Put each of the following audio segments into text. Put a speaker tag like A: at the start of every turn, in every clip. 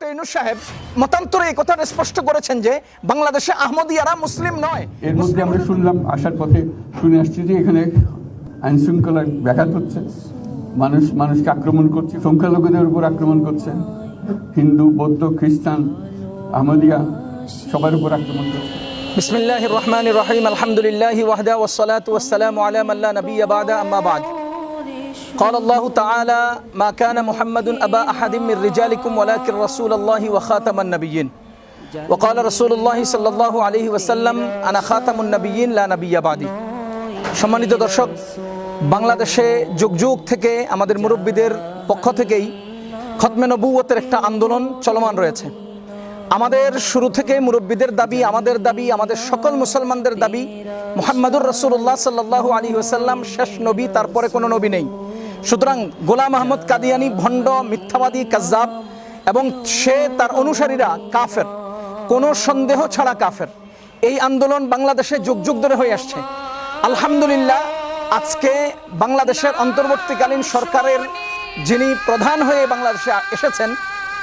A: Doctor Yunus সাহেব মতান্তরে এই কথা স্পষ্ট করেছেন যে বাংলাদেশে আহমদিয়ারা মুসলিম নয়।
B: এর মধ্যে আমরা শুনলাম, আসার পথে শুনে আসছি যে এখানে আইন শৃঙ্খলার ব্যাঘাত হচ্ছে, মানুষকে আক্রমণ করছে, সংখ্যালঘুদের উপর আক্রমণ করছে, হিন্দু, বৌদ্ধ, খ্রিস্টান, আহমদিয়া সবার উপর আক্রমণ করছে।
A: বিসমিল্লাহির রহমানির রহিম, আলহামদুলিল্লাহি ওয়াহদা ওয়াসসালাতু ওয়াসসালামু আলা মান লা নাবিয়্যা বা'দা, আম্মা বা'দ। قال الله تعالى ما كان محمد أبا أحد من رجالكم ولكن رسول الله وخاتم النبيين وقال رسول الله صلى الله عليه وسلم أنا خاتم النبيين لا نبي بعدي। সম্মানিত দর্শক, বাংলাদেশে যুগ যুগ থেকে আমাদের মুরব্বীদের পক্ষ থেকেই খতমে নবুয়তের একটা আন্দোলন চলমান রয়েছে। আমাদের শুরু থেকে মুরব্বীদের দাবি, আমাদের সকল মুসলমানদের দাবি, মুহাম্মাদুর রাসূলুল্লাহ সাল্লাল্লাহু আলাইহি ওয়াসাল্লাম শেষ নবী, তারপরে কোনো নবী নেই। সুতরাং গোলাম আহমদ কাদিয়ানী ভণ্ড, মিথ্যাবাদী, কাজ্জাব, এবং সে তার অনুসারীরা কাফের, কোনো সন্দেহ ছাড়া কাফের। এই আন্দোলন বাংলাদেশে যুগ যুগ ধরে হয়ে আসছে। আলহামদুলিল্লাহ, আজকে বাংলাদেশের অন্তর্বর্তীকালীন সরকারের যিনি প্রধান হয়ে বাংলাদেশে এসেছেন,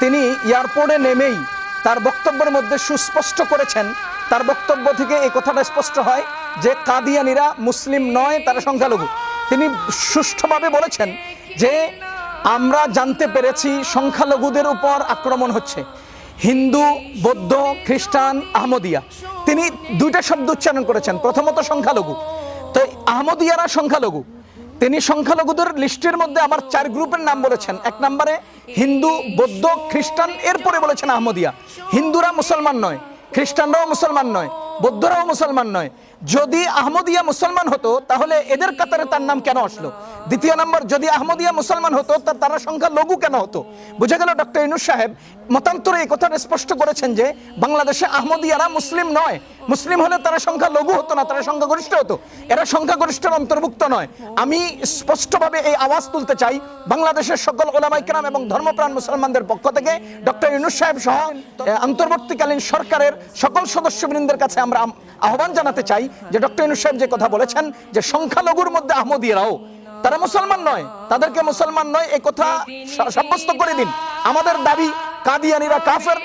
A: তিনি এয়ারপোর্টে নেমেই তার বক্তব্যের মধ্যে সুস্পষ্ট করেছেন, তার বক্তব্য থেকে এই কথাটা স্পষ্ট হয় যে কাদিয়ানীরা মুসলিম নয়, তারা সংখ্যালঘু। তিনি সুষ্ঠুভাবে বলেছেন যে আমরা জানতে পেরেছি সংখ্যালঘুদের উপর আক্রমণ হচ্ছে, হিন্দু, বৌদ্ধ, খ্রিস্টান, আহমদিয়া। তিনি দুইটা শব্দ উচ্চারণ করেছেন, প্রথমত সংখ্যালঘু, তো আহমদিয়ারা সংখ্যালঘু। তিনি সংখ্যালঘুদের লিস্টের মধ্যে আবার 4 গ্রুপের নাম বলেছেন। 1 নম্বরে হিন্দু, বৌদ্ধ, খ্রিস্টান, এরপরে বলেছেন আহমদিয়া। হিন্দুরা মুসলমান নয়, খ্রিস্টানরাও মুসলমান নয়, বৌদ্ধরাও মুসলমান নয়। যদি আহমদিয়া মুসলমান হতো তাহলে এদের কাতারে তার নাম কেন আসলো? দ্বিতীয় নম্বর, যদি আহমদিয়া মুসলমান হতো তারা সংখ্যালঘু কেন হতো? বুঝা গেল ডক্টর ইউনূস সাহেব মতান্তরে এই কথাটা স্পষ্ট করেছেন যে বাংলাদেশে আহমদিয়ারা মুসলিম নয়। মুসলিম হলে তারা সংখ্যালঘু হতো না, তারা সংখ্যাগরিষ্ঠ হতো। এরা সংখ্যাগরিষ্ঠের অন্তর্ভুক্ত নয়। আমি স্পষ্টভাবে এই আওয়াজ তুলতে চাই বাংলাদেশের সকল ওলামায়ে কেরাম এবং ধর্মপ্রাণ মুসলমানদের পক্ষ থেকে, ডক্টর ইউনূস সাহেব সহ অন্তর্বর্তীকালীন সরকারের সকল সদস্যবৃন্দের কাছে আমরা আহ্বান জানাতে চাই যে ডক্টর ইউনূস সাহেব যে কথা বলেছেন যে সংখ্যালঘুর মধ্যে আহমদিয়ারাও, তারা মুসলমান নয়, তাদেরকে মুসলমান নয় এই কথা সাব্যস্ত করে দিন। আমাদের দাবি কাদিয়ানীরা কাফের,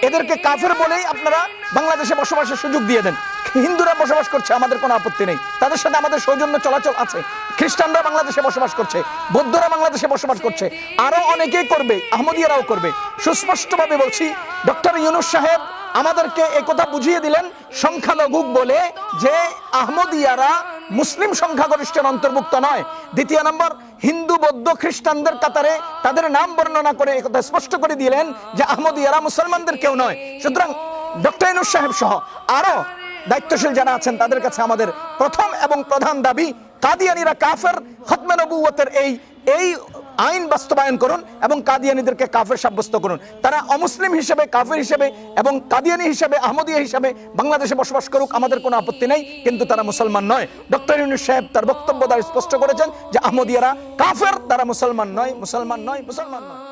A: এদেরকে কাফের বলেই আপনারা বাংলাদেশে বসবাসের সুযোগ দিয়ে দেন। হিন্দুরা বসবাস করছে, আমাদের কোনো আপত্তি নেই, তাদের সাথে আমাদের সৌজন্য চলাচল আছে। খ্রিস্টানরা বাংলাদেশে বসবাস করছে, বৌদ্ধরা বাংলাদেশে বসবাস করছে, আরো অনেকেই করবে, আহমদিয়ারাও করবে। সুস্পষ্টভাবে বলছি, ডক্টর ইউনূস সাহেব আমাদেরকে একথা বুঝিয়ে দিলেন সংখ্যালঘু বলে যে আহমদিয়ারা মুসলিম সংখ্যাগরিষ্ঠের অন্তর্ভুক্ত নয়। দ্বিতীয় নম্বর, হিন্দু, বৌদ্ধ, খ্রিস্টানদের কাতারে তাদের নাম বর্ণনা করে একথা স্পষ্ট করে দিলেন যে আহমদিয়ারা মুসলমানদের কেউ নয়। সুতরাং ডক্টর ইউনূস সাহেব সহ আরো দায়িত্বশীল যারা আছেন তাদের কাছে আমাদের প্রথম এবং প্রধান দাবি, কাদিয়ানীরা কাফের। খতমে নবুয়তের এই আইন বাস্তবায়ন করুন এবং কাদিয়ানীদেরকে কাফের সাব্যস্ত করুন। তারা অমুসলিম হিসেবে, কাফের হিসেবে এবং কাদিয়ানী হিসেবে, আহমদিয়া হিসেবে বাংলাদেশে বসবাস করুক, আমাদের কোনো আপত্তি নেই, কিন্তু তারা মুসলমান নয়। ডক্টর ইউনূস সাহেব তার বক্তব্য দ্বারা স্পষ্ট করেছেন যে আহমদিয়ারা কাফের, তারা মুসলমান নয়, মুসলমান নয়, মুসলমান নয়।